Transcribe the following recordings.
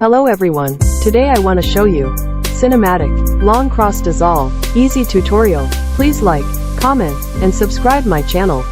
Hello everyone, today I want to show you cinematic, long cross dissolve, easy tutorial. Please like, comment, and subscribe my channel.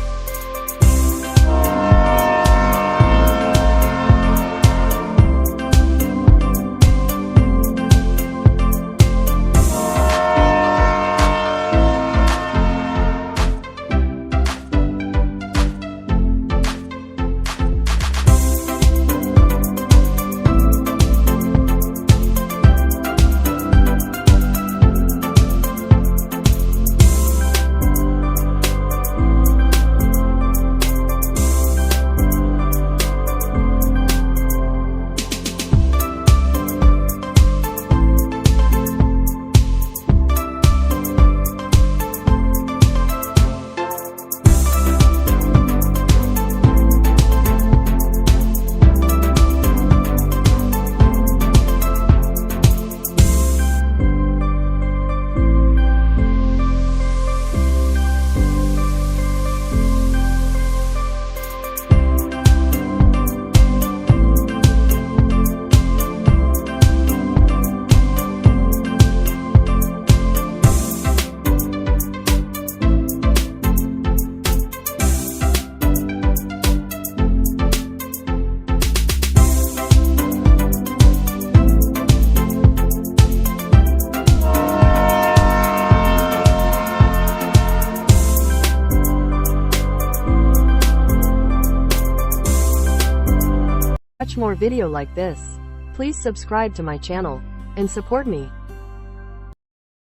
Watch more video like this. Please subscribe to my channel and support me.